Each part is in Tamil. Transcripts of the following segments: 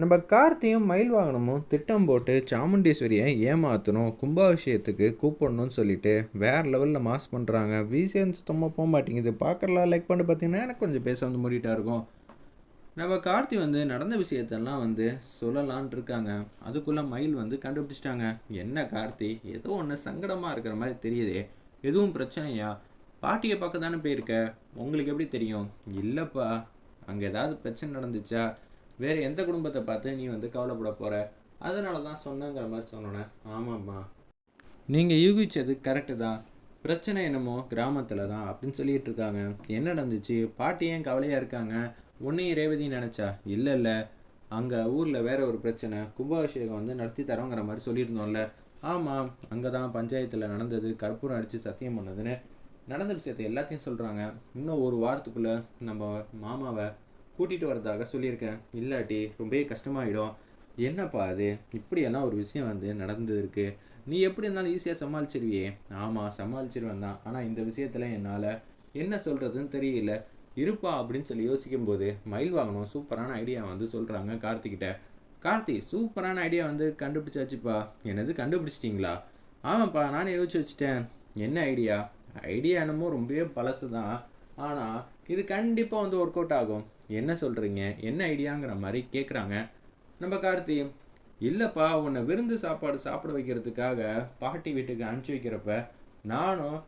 நம்ம கார்த்தியும் மயில் வாகனமும் திட்டம் போட்டு சாமுண்டீஸ்வரியை ஏமாற்றணும், கும்பாபிஷேகத்துக்கு கூப்பிடணும்னு சொல்லிட்டு வேறு லெவலில் மாஸ் பண்ணுறாங்க. வீசியன் சுத்தமாக போக மாட்டேங்குது. பார்க்கறலாம் லைக் பண்ணி பார்த்தீங்கன்னா எனக்கு கொஞ்சம் பேச வந்து மூடிட்டா இருக்கும். நம்ம கார்த்தி வந்து நடந்த விஷயத்தெல்லாம் வந்து சொல்லலான் இருக்காங்க. அதுக்குள்ளே மயில் வந்து கண்டுபிடிச்சிட்டாங்க. என்ன கார்த்தி, ஏதோ ஒன்று சங்கடமாக இருக்கிற மாதிரி தெரியுதே, எதுவும் பிரச்சனையா? பாட்டியை பார்க்க தானே போயிருக்க, உங்களுக்கு எப்படி தெரியும்? இல்லைப்பா, அங்கே ஏதாவது பிரச்சனை நடந்துச்சா? வேறு எந்த குடும்பத்தை பார்த்து நீ வந்து கவலைப்பட போகிற? அதனால தான் சொன்னங்கிற மாதிரி சொன்னோன்னே, ஆமாம்மா, நீங்கள் யூகிச்சது கரெக்டு தான். பிரச்சனை என்னமோ கிராமத்தில் தான் அப்படின்னு சொல்லிட்டு இருக்காங்க. என்ன நடந்துச்சு? பாட்டி ஏன் கவலையாக இருக்காங்க? உன்னையும் ரேவதி நினச்சா? இல்லை இல்லை, அங்கே ஊரில் வேற ஒரு பிரச்சனை, கும்பாபிஷேகம் வந்து நடத்தி தரோங்கிற மாதிரி சொல்லியிருந்தோம்ல. ஆமாம், அங்கே தான் பஞ்சாயத்தில் நடந்தது, கற்பூரம் அடித்து சத்தியம் பண்ணதுன்னு நடந்த விஷயத்தை எல்லாத்தையும் சொல்கிறாங்க. இன்னும் ஒரு வாரத்துக்குள்ளே நம்ம மாமாவை கூட்டிகிட்டு வரதாக சொல்லியிருக்கேன். இல்லாட்டி ரொம்பவே கஷ்டமாயிடும். என்னப்பா அது, இப்படியெல்லாம் ஒரு விஷயம் வந்து நடந்துருக்கு. நீ எப்படி இருந்தாலும் ஈஸியாக சமாளிச்சிருவியே. ஆமாம், சமாளிச்சிருவேன் தான். ஆனால் இந்த விஷயத்தில் என்னால் என்ன சொல்கிறதுன்னு தெரியல. இருப்பா அப்படின்னு சொல்லி யோசிக்கும்போது மயில் வாங்கணும் சூப்பரான ஐடியா வந்து சொல்கிறாங்க கார்த்திகிட்ட. கார்த்தி, சூப்பரான ஐடியா வந்து கண்டுபிடிச்சாச்சுப்பா. என்னது கண்டுபிடிச்சிட்டிங்களா? ஆமாப்பா, நானே யோசிச்சு வச்சுட்டேன். என்ன ஐடியா? ஐடியா என்னமோ ரொம்பவே பழசு தான், ஆனால் இது கண்டிப்பாக வந்து ஒர்க் அவுட் ஆகும். என்ன சொல்கிறீங்க? என்ன ஐடியாங்கிற மாதிரி கேட்குறாங்க நம்ம கார்த்தி. இல்லைப்பா, உன்னை விருந்து சாப்பாடு சாப்பிட வைக்கிறதுக்காக பாட்டி வீட்டுக்கு அனுப்பிச்சி வைக்கிறப்ப நானும்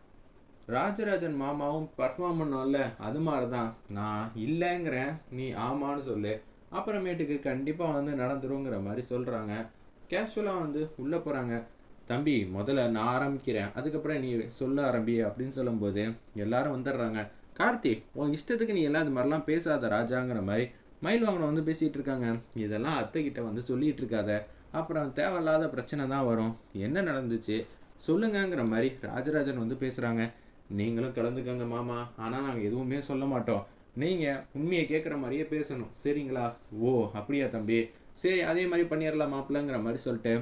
ராஜராஜன் மாமாவும் பர்ஃபார்ம் பண்ணோம்ல, அது மாதிரி தான். நான் இல்லைங்கிறேன், நீ ஆமான்னு சொல்லு, அப்புறமேட்டுக்கு கண்டிப்பாக வந்து நடந்துருங்கிற மாதிரி சொல்கிறாங்க. கேஷுவலாக வந்து உள்ளே போகிறாங்க. தம்பி, முதல்ல நான் ஆரம்பிக்கிறேன், அதுக்கப்புறம் நீ சொல்ல ஆரம்பி அப்படின்னு சொல்லும்போது எல்லாரும் வந்துடுறாங்க. கார்த்தி, உன் இஷ்டத்துக்கு நீ எல்லாம் இது மாதிரிலாம் பேசாத ராஜாங்கிற மாதிரி மயில் வாங்கின வந்து பேசிகிட்டு இருக்காங்க. இதெல்லாம் அத்தைக்கிட்ட வந்து சொல்லிகிட்டு இருக்காத, அப்புறம் தேவையில்லாத பிரச்சனை தான் வரும். என்ன நடந்துச்சு சொல்லுங்கங்கிற மாதிரி ராஜராஜன் வந்து பேசுகிறாங்க. நீங்களும் கலந்துக்கங்க மாமா, ஆனால் நாங்கள் எதுவுமே சொல்ல மாட்டோம். நீங்கள் உண்மையை கேட்குற மாதிரியே பேசணும், சரிங்களா? ஓ அப்படியா தம்பி, சரி அதே மாதிரி பண்ணிடலாம் மாப்பிள்ளைங்கிற மாதிரி சொல்லிட்டு,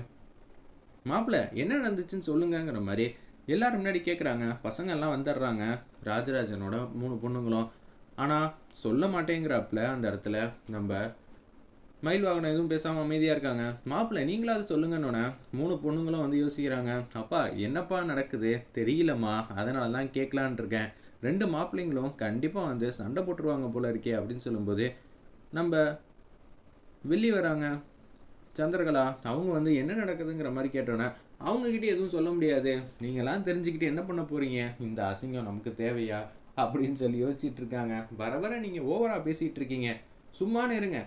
மாப்பிள்ளை என்ன நடந்துச்சுன்னு சொல்லுங்கங்கிற மாதிரி எல்லாரும் முன்னாடி கேட்குறாங்க. பசங்கள்லாம் வந்துடுறாங்க, ராஜராஜனோட 3 பொண்ணுங்களும். ஆனால் சொல்ல மாட்டேங்கிறாப்புல அந்த இடத்துல நம்ம மயில் வாகனம் எதுவும் பேசாமல் அமைதியாக இருக்காங்க. மாப்பிள்ளை நீங்களாவது சொல்லுங்கன்னொன்னே 3 பொண்ணுங்களும் வந்து யோசிக்கிறாங்க. அப்பா என்னப்பா நடக்குது தெரியலம்மா, அதனால தான் கேட்கலான் இருக்கேன். 2 மாப்பிள்ளைங்களும் கண்டிப்பாக வந்து சண்டை போட்டுருவாங்க போல இருக்கே அப்படின்னு சொல்லும்போது நம்ம வெள்ளி வராங்க சந்திரகலா. அவங்க வந்து என்ன நடக்குதுங்கிற மாதிரி கேட்டோன்னே அவங்கக்கிட்ட எதுவும் சொல்ல முடியாது. நீங்களாம் தெரிஞ்சுக்கிட்டு என்ன பண்ண போகிறீங்க? இந்த அசிங்கம் நமக்கு தேவையா அப்படின்னு சொல்லி யோசிச்சுட்டு இருக்காங்க. வர வர நீங்கள் ஓவராக பேசிகிட்டு இருக்கீங்க, சும்மானு இருங்க.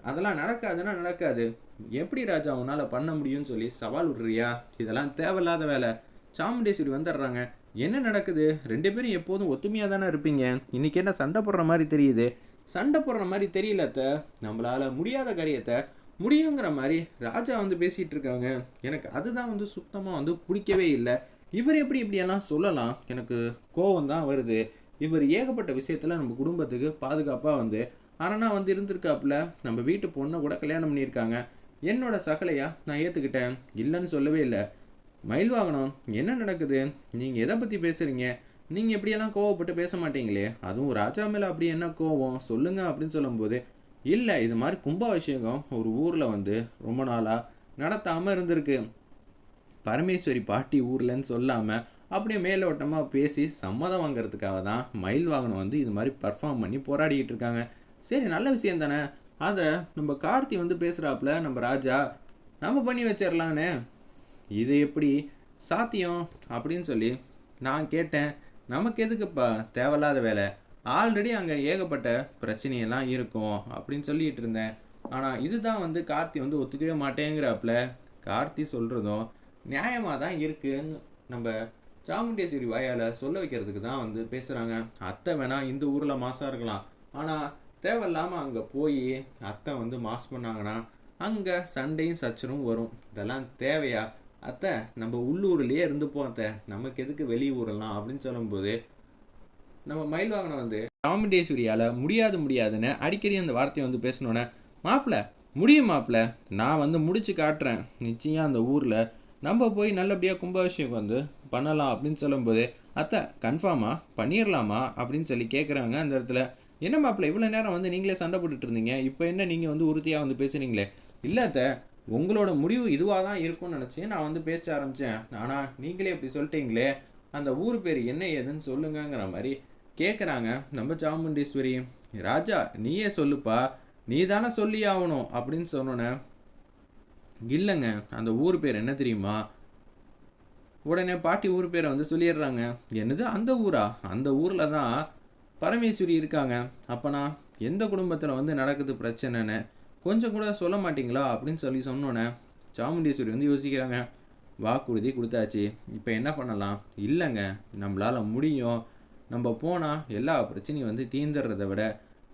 அதெல்லாம் நடக்காதுன்னா நடக்காது. எப்படி ராஜா உன்னால் பண்ண முடியும்னு சொல்லி சவால் விடுறியா? இதெல்லாம் தேவையில்லாத வேலை. சாமுண்டேஸ்வரி வந்துடுறாங்க. என்ன நடக்குது? 2 பேரும் எப்போதும் ஒத்துமையாக தானே இருப்பீங்க, இன்னைக்கு என்ன சண்டை போடுற மாதிரி தெரியுது? சண்டை போடுற மாதிரி தெரியலத்த, நம்மளால் முடியாத காரியத்தை முடியுங்கிற மாதிரி ராஜா வந்து பேசிகிட்டு இருக்காங்க. எனக்கு அதுதான் வந்து சுத்தமாக வந்து பிடிக்கவே இல்லை. இவர் எப்படி இப்படியெல்லாம் சொல்லலாம்? எனக்கு கோவம் தான் வருது. இவர் ஏகப்பட்ட விஷயத்தில் நம்ம குடும்பத்துக்கு பாதுகாப்பாக வந்து அரணா வந்து இருந்திருக்காப்புல. நம்ம வீட்டு பொண்ணை கூட கல்யாணம் பண்ணியிருக்காங்க. என்னோட சகலையா நான் ஏற்றுக்கிட்டேன், இல்லைன்னு சொல்லவே இல்லை. மயில் வாகனம் என்ன நடக்குது? நீங்கள் எதை பற்றி பேசுகிறீங்க? நீங்கள் எப்படியெல்லாம் கோவப்பட்டு பேச மாட்டீங்களே, அதுவும் ராஜா மேலே அப்படி என்ன கோவம் சொல்லுங்க அப்படின்னு சொல்லும்போது, இல்லை இது மாதிரி கும்பாபிஷேகம் ஒரு ஊரில் வந்து ரொம்ப நாளாக நடத்தாமல் இருந்திருக்கு. பரமேஸ்வரி பாட்டி ஊர்லன்னு சொல்லாமல் அப்படியே மேலோட்டமாக பேசி சம்மதம் வாங்கிறதுக்காக தான் மயில் வாகனம் வந்து இது மாதிரி பர்ஃபார்ம் பண்ணி போராடிக்கிட்டு இருக்காங்க. சரி நல்ல விஷயம் தானே, அதை நம்ம கார்த்தி வந்து பேசுகிறாப்புல, நம்ம ராஜா நம்ம பண்ணி வச்சிடலான்னு. இது எப்படி சாத்தியம் அப்படின்னு சொல்லி நான் கேட்டேன். நமக்கு எதுக்குப்பா தேவையில்லாத வேலை, ஆல்ரெடி அங்கே ஏகப்பட்ட பிரச்சனையெல்லாம் இருக்கும் அப்படின்னு சொல்லிட்டு இருந்தேன். ஆனால் இதுதான் வந்து கார்த்தி வந்து ஒத்துக்கவே மாட்டேங்கிறாப்புல. கார்த்தி சொல்கிறதும் நியாயமாக தான் இருக்குன்னு நம்ம சாமுண்டேஸ்வரி வாயால் சொல்ல வைக்கிறதுக்கு தான் வந்து பேசுகிறாங்க. அத்தை வேணால் இந்த ஊரில் மாசாக இருக்கலாம், ஆனால் தேவையில்லாமல் அங்கே போய் அத்தை வந்து மாஸ் பண்ணாங்கன்னா அங்கே சண்டையும் சச்சரும் வரும். இதெல்லாம் தேவையா? அத்தை நம்ம உள்ளூர்லேயே இருந்துப்போம் அத்தை, நமக்கு எதுக்கு வெளியூரெல்லாம் அப்படின்னு சொல்லும்போது நம்ம மயில் வாகனம் வந்து சாமுண்டேஸ்வரியால் முடியாதுன்னு அடிக்கடி அந்த வார்த்தையை வந்து பேசணுன்னே, மாப்பிள்ளை முடியும் மாப்பிள்ளை, நான் வந்து முடிச்சு காட்டுறேன் நிச்சயம் அந்த ஊரில் நம்ம போய் நல்லபடியாக கும்பாபிஷேகம் வந்து பண்ணலாம் அப்படின்னு சொல்லும்போது, அத்தை கன்ஃபார்மாக பண்ணிடலாமா அப்படின்னு சொல்லி கேட்குறாங்க அந்த இடத்துல. என்ன மாப்பிள இவ்வளோ நேரம் வந்து நீங்களே சண்டை போட்டுட்டு இருந்தீங்க, இப்போ என்ன நீங்கள் வந்து உறுதியாக வந்து பேசுகிறீங்களே? இல்லை அத்தை, உங்களோட முடிவு இதுவாக தான் இருக்கும்னு நினச்சி நான் வந்து பேச ஆரம்பித்தேன். ஆனால் நீங்களே இப்படி சொல்லிட்டீங்களே, அந்த ஊர் பேர் என்ன ஏதுன்னு சொல்லுங்கங்கிற மாதிரி கேட்குறாங்க நம்ம சாமுண்டீஸ்வரி. ராஜா நீயே சொல்லுப்பா, நீ தானே சொல்லி ஆகணும் அப்படின்னு சொன்னோன்னே, இல்லைங்க அந்த ஊர் பேர் என்ன தெரியுமா? உடனே பாட்டி ஊர் பேரை வந்து சொல்லிடுறாங்க. என்னது அந்த ஊரா? அந்த ஊரில் தான் பரமேஸ்வரி இருக்காங்க. அப்போனா எந்த குடும்பத்தில் வந்து நடக்குது பிரச்சனைன்னு கொஞ்சம் கூட சொல்ல மாட்டிங்களா அப்படின்னு சொல்லி சொன்னோன்னே சாமுண்டீஸ்வரி வந்து யோசிக்கிறாங்க. வாக்குறுதி கொடுத்தாச்சு, இப்போ என்ன பண்ணலாம்? இல்லைங்க நம்மளால் முடியும், நம்ம போனால் எல்லா பிரச்சனையும் வந்து தீர்ந்துடுறத விட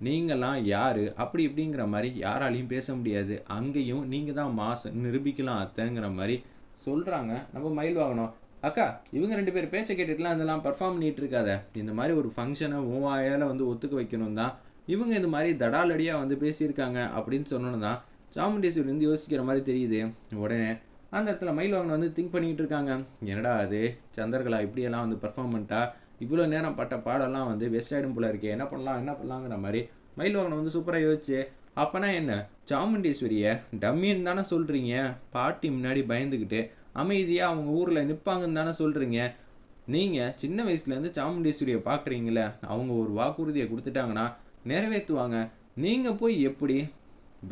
நீங்களாம் யார் அப்படி இப்படிங்கிற மாதிரி யாராலையும் பேச முடியாது, அங்கேயும் நீங்கள் தான் மாசு நிரூபிக்கலாம் அத்தைங்கிற மாதிரி சொல்கிறாங்க நம்ம மயில் வாகனம். அக்கா இவங்க 2 பேர் பேச்சை கேட்டுட்டுலாம் இதெல்லாம் பர்ஃபார்ம் பண்ணிட்டு இருக்காத, இந்த மாதிரி ஒரு ஃபங்க்ஷனை வாயால் வந்து ஒத்துக்க வைக்கணும் தான் இவங்க இது மாதிரி தடாலடியாக வந்து பேசியிருக்காங்க அப்படின்னு சொன்னோன்னு தான் சாமுண்டீஸ்வரி வந்து யோசிக்கிற மாதிரி தெரியுது. உடனே அந்த இடத்துல மயில் வாகனம் வந்து திங்க் பண்ணிக்கிட்டு இருக்காங்க. என்னடா அது சந்தர்களா இப்படியெல்லாம் வந்து பர்ஃபார்ம் பண்ணிட்டா இவ்வளோ நேரம் பட்ட பாடெல்லாம் வந்து வெஸ்ட் ஆகிடும் போல இருக்கே, என்ன பண்ணலாம் என்ன பண்ணலாங்கிற மாதிரி மயில் வாகனம் வந்து சூப்பராக யோசிச்சு, அப்போனா என்ன சாமுண்டீஸ்வரியை டம்மின்னு தானே சொல்கிறீங்க? பாட்டி முன்னாடி பயந்துக்கிட்டு அமைதியாக அவங்க ஊரில் நிற்பாங்கன்னு தானே சொல்கிறீங்க? நீங்கள் சின்ன வயசுலேருந்து சாமுண்டீஸ்வரியை பார்க்குறீங்களே, அவங்க ஒரு வாக்குறுதியை கொடுத்துட்டாங்கன்னா நிறைவேற்றுவாங்க. நீங்கள் போய் எப்படி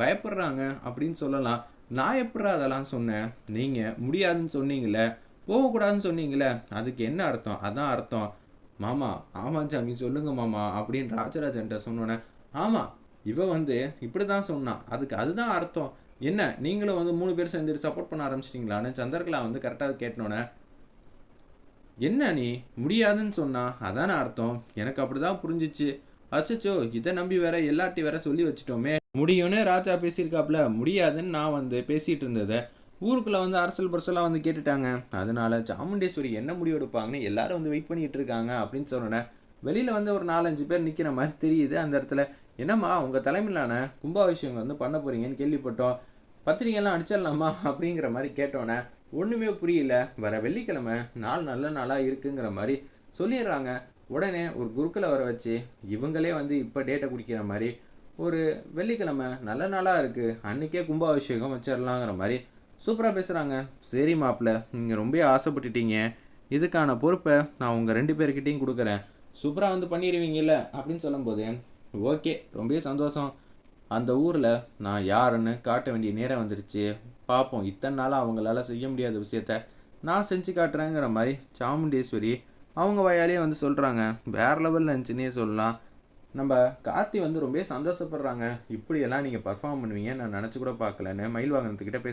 பயப்படுறாங்க அப்படின்னு சொல்லலாம். நான் எப்படா அதெல்லாம் சொன்னேன்? நீங்கள் முடியாதுன்னு சொன்னீங்களே, போகக்கூடாதுன்னு சொன்னீங்களே, அதுக்கு என்ன அர்த்தம்? அதான் அர்த்தம். மாமா ஆமாம் சாமி சொல்லுங்க மாமா அப்படின்னு ராஜராஜன்ட்ட சொன்னோன்னே, ஆமாம் இவ வந்து இப்படி தான் சொன்னான், அதுக்கு அதுதான் அர்த்தம். என்ன நீங்களும் வந்து 3 பேர் சேர்ந்துட்டு சப்போர்ட் பண்ண ஆரம்பிச்சிட்டிங்களான்னு சந்திரகலா வந்து கரெக்டாக கேட்டனோன்னே, என்ன நீ முடியாதுன்னு சொன்னா அதானே அர்த்தம்? எனக்கு அப்படி தான் புரிஞ்சிச்சு. அச்சச்சோ இதை நம்பி வேற எல்லார்ட்டையும் வேற சொல்லி வச்சுட்டோமே. முடியும்னு ராஜா பேசியிருக்காப்புல, முடியாதுன்னு நான் வந்து பேசிகிட்டு இருந்ததை ஊருக்குள்ளே வந்து அரசல் பரசலாக வந்து கேட்டுட்டாங்க. அதனால சாமுண்டேஸ்வரி என்ன முடிவு எடுப்பாங்கன்னு எல்லாரும் வந்து வெயிட் பண்ணிட்டு இருக்காங்க அப்படின்னு சொன்னேன். வெளியில் வந்து ஒரு 4-5 பேர் நிற்கிற மாதிரி தெரியுது அந்த இடத்துல. என்னம்மா உங்கள் தலைமையிலான கும்பாபிஷேகம் வந்து பண்ண போகிறீங்கன்னு கேள்விப்பட்டோம், பத்திரிகைலாம் அடிச்சிடலாமா அப்படிங்கிற மாதிரி கேட்டோன்னே ஒன்றுமே புரியல. வர வெள்ளிக்கிழமை நாள் நல்ல நாளாக இருக்குங்கிற மாதிரி சொல்லிடுறாங்க. உடனே ஒரு குருக்களை வர வச்சு இவங்களே வந்து இப்போ டேட்டை குடிக்கிற மாதிரி, ஒரு வெள்ளிக்கிழமை நல்ல நாளாக இருக்குது அன்றைக்கே கும்பாபிஷேகம் வச்சிடலாங்கிற மாதிரி சூப்பராக பேசுகிறாங்க. சரி மாப்பிள்ள நீங்கள் ரொம்ப ஆசைப்பட்டுட்டீங்க, இதுக்கான பொறுப்பை நான் உங்கள் 2 பேர்கிட்டையும் கொடுக்குறேன், சூப்பராக வந்து பண்ணிடுவீங்கல்ல அப்படின்னு சொல்லும்போது, ஓகே ரொம்ப சந்தோஷம், அந்த ஊரில் நான் யாருன்னு காட்ட வேண்டிய நேரம் வந்துருச்சு, பார்ப்போம் இத்தனை நாளாக அவங்களால செய்ய முடியாத விஷயத்த நான் செஞ்சு காட்டுறேங்கிற மாதிரி சாமுண்டேஸ்வரி அவங்க வாயாலே வந்து சொல்கிறாங்க. வேறு லெவலில் இருந்துச்சுன்னே சொல்லலாம். நம்ம கார்த்தி வந்து ரொம்ப சந்தோஷப்படுறாங்க, இப்படியெல்லாம் நீங்கள் பர்ஃபார்ம் பண்ணுவீங்க நான் நினச்சி கூட பார்க்கலன்னு மயில் வாகனத்துக்கிட்ட பேச